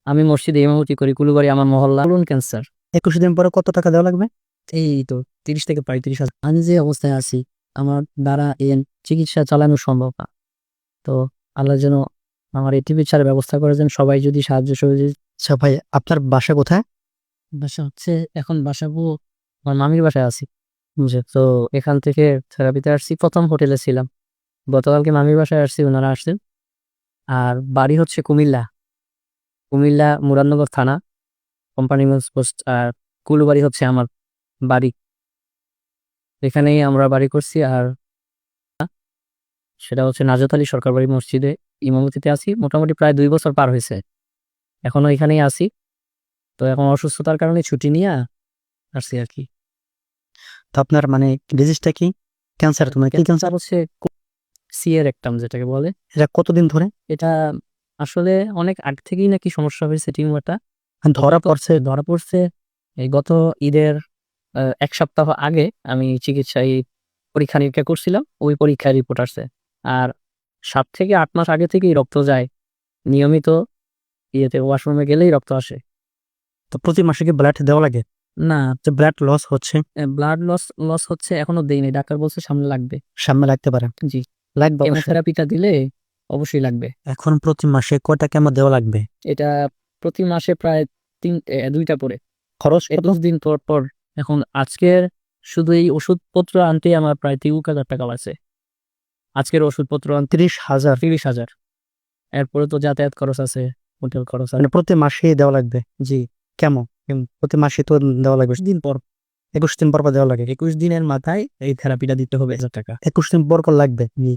আমি মসজিদে ইমামতি করি, কুলুবাড়ি আমার মহল্লা। Colon cancer. 21 দিন পরে কত টাকা দেওয়া লাগবে? এই তো 30 থেকে 35 হাজার। আমি যে অবস্থায় আছি, আমার দ্বারা এই চিকিৎসা চালানো সম্ভব না। তো আল্লাহ যেন আমার এই চিকিৎসার ব্যবস্থা করে, যেন সবাই যদি সাহায্য সহযোগিতা। আচ্ছা ভাই, আপনার বাসা কোথায়? বাসা হচ্ছে, এখন বাসাবো আমার মামির বাসায় আছি। তো এখান থেকে থেরাপিতে আসছি, প্রথম হোটেলে ছিলাম। গতকালকে মামির বাসায় আসছি, ওনারা আসছেন। আর বাড়ি হচ্ছে কুমিল্লা, কুমিল্লা মুরাদনগর থানা, কোম্পানিগঞ্জ পোস্ট। আর কুলবাড়ি হচ্ছে আমার বাড়ি, এখানেই আমরা বাড়ি করছি। আর সেটা হচ্ছে নাজত আলী সরকার বাড়ি মসজিদে ইমামতিতে আছি, মোটামুটি প্রায় 2 বছর পার হয়েছে, এখনো এখানেই আছি। তো এখন অসুস্থতার কারণে ছুটি নিয়ে আসছি আর কি। তো আপনার মানে ডিজিজটা কি? ক্যান্সার? তোমার কি ক্যান্সার ক্যান্সার? হচ্ছে সি এর একটাম যেটাকে বলে। এটা কতদিন ধরে এটা আসলে অনেক আগ থেকেই নাকি সমস্যা হয়েছে, টিউমারটা ধরা পড়ছে? ধরা পড়ছে এই গত ঈদের 1 সপ্তাহ আগে। আমি চিকিৎসায় পরীক্ষা নিরীক্ষা করছিলাম, ওই পরীক্ষার রিপোর্ট আসছে। আর 7 থেকে 8 মাস আগে থেকেই রক্ত যায় নিয়মিত, ইয়েতে ওয়াশরুমে গেলেই রক্ত আসে। তো প্রতি মাসে কি ব্লাড দেওয়া লাগে? না, যে ব্লাড লস হচ্ছে? ব্লাড লস লস হচ্ছে এখনো দেয়নি, ডাক্তার বলছে সামনে লাগবে। সামনে লাগতে পারে। জি, লাগবে অবশ্যই। কেমোথেরাপিটা দিলে অবশ্যই লাগবে। এখন প্রতি মাসে কয়টা কেমো দেওয়া লাগবে? এটা প্রতি মাসে প্রায় 2টা করে, খরচ কত? 21 দিন পর পর। এখন আজকের শুধু এই ওষুধপত্র আনতে আমার প্রায় 30,000 টাকা লাগছে। আজকের ওষুধপত্র আনতে 30,000? 30,000। এরপরে তো যাতায়াত খরচ আছে, হোটেল খরচ আছে। মানে প্রতি মাসে দেওয়া লাগবে? জি। কেমো প্রতি মাসে তো দেওয়া লাগবে। দিন পর, 21 দিন পর পর দেওয়া লাগে? 21 দিনের মাথায় এই থেরাপিটা দিতে হবে 1,000 টাকা। 21 দিন পর পর লাগবে? জি।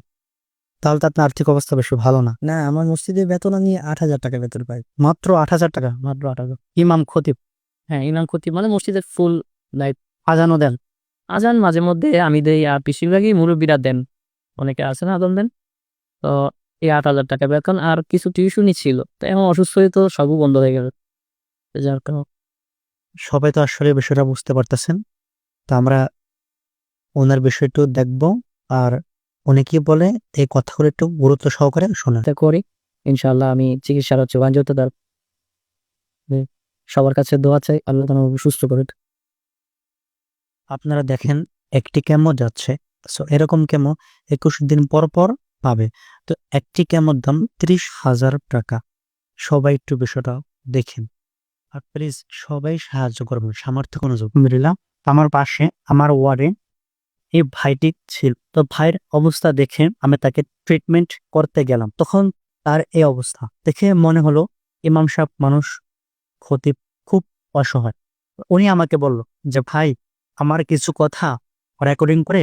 তাহলে তো আপনার আর্থিক অবস্থা বেশ ভালো না। না, আমার মসজিদের বেতন আমি 8,000 টাকা বেতন পাই। মাত্র 8,000 টাকা? মাত্র 8,000। ইমাম খতিব? হ্যাঁ, ইমাম খতিব মানে মসজিদের ফুল দায়িত্ব। আজানও দেন? আজান মাঝে মধ্যে আমি দেই, আর বেশিরভাগই মুরব্বীরা দেন, অনেকে আছে না আজান দেন। তো এই 8,000 টাকা বেতন, আর কিছু টিউশনই ছিল, তো এখন অসুস্থ হয়ে তো সবই বন্ধ হয়ে গেল, যার কারণে। সবাই তো আসলে বিষয়টা বুঝতে পারতেছেন। তো আমরা ওনার বিষয়টা দেখবো। আর উনি কি বলে এই কথাগুলো একটু গুরুত্ব সহকারে শোনেন। তা করি, ইনশাআল্লাহ আমি চিকিৎসার হচ্ছে বাঞ্ছতে তার সবার কাছে দোয়া চাই, আল্লাহ যেন আমাকে সুস্থ করে। আপনারা দেখেন, একটি কেমো যাচ্ছে, সো এরকম কেমো 21 দিন পর পর পাবে। তো একটি কেমোর দাম 30,000 টাকা। সবাই একটু বিষয়টা দেখেন। আর প্লিজ সবাই সাহায্য করবেন, সামর্থ্য কোনো মিলিলাম। আমার পাশে আমার ওয়ার্ডে এই ভাইটি ছিল। তো ভাইয়ের অবস্থা দেখে আমি তাকে ট্রিটমেন্ট করতে গেলাম, তখন তার এই অবস্থা দেখে মনে হলো ইমাম সাহেব মানুষ, খতিব খুব অসহায়। উনি আমাকে বলল যে ভাই, আমার কিছু কথা রেকর্ডিং করে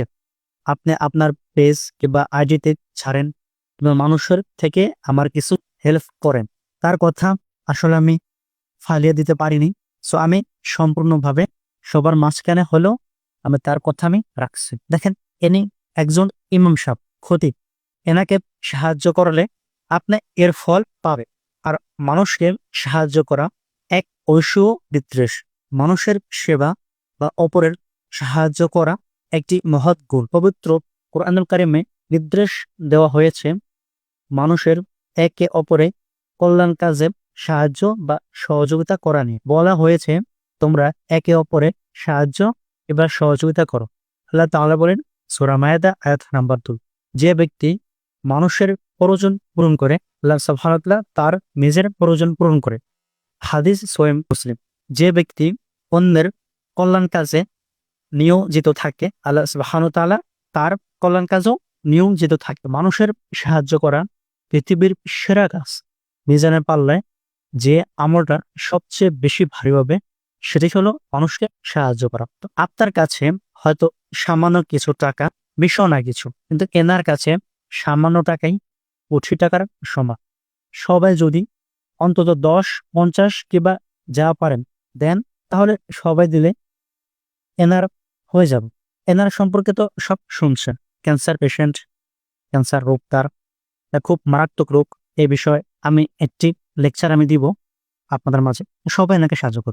আপনি আপনার পেজ কিংবা আইডিতে ছাড়েন, কিংবা মানুষের থেকে আমার কিছু হেল্প করেন। তার কথা আসলে আমি ফালিয়ে দিতে পারিনি। সো আমি সম্পূর্ণভাবে সবার মাঝখানে হলেও আমি তার কথা আমি রাখছি। দেখেন, ইনি একজন ইমাম সাহেব, খতিব। এনাকে সাহায্য করলে আপনি এর ফল পাবে। আর মানুষকে সাহায্য করা এক ঐশীয় বিদ্বেষ। মানুষের সেবা বা অপরের সাহায্য করা একটি মহৎ গুণ। পবিত্র কোরআনুল কারিমে নির্দেশ দেওয়া হয়েছে মানুষের একে অপরে কল্যাণ কাজে সাহায্য বা সহযোগিতা করা নিয়ে। বলা হয়েছে তোমরা একে অপরে সাহায্য এবার সহযোগিতা করো। আল্লাহ তাআলা বলেন সূরা মায়েদা আয়াত নাম্বার 2, যে ব্যক্তি মানুষের প্রয়োজন পূরণ করে, আল্লাহ সুবহানাহু ওয়া তাআলা তার নিজের প্রয়োজন পূরণ করে। হাদিস সহিহ মুসলিম। যে ব্যক্তি অন্যের কল্যাণ কাজে নিয়োজিত থাকে, আল্লাহ সুবহানাহু ওয়া তাআলা তার কল্যাণ কাজও নিয়োজিত থাকে। মানুষের সাহায্য করা পৃথিবীর সেরা কাজ। মিজানের পাল্লায় যে আমলটা সবচেয়ে বেশি ভারী হবে, সেটি হলো মানুষকে সাহায্য করা। তো আপনার কাছে হয়তো সামান্য কিছু টাকা, বিষয় না কিছু, কিন্তু এনার কাছে সামান্য টাকাই কোটি টাকার সমান। সবাই যদি অন্তত 10, 50 কিংবা যা পারেন দেন, তাহলে সবাই দিলে এনার হয়ে যাবে। এনার সম্পর্কে তো সব শুনছেন, ক্যান্সার পেশেন্ট, ক্যান্সার রোগ তার, খুব মারাত্মক রোগ। এই বিষয়ে আমি একটি লেকচার আমি দিব আপনাদের মাঝে। সবাই এনাকে সাহায্য করুন।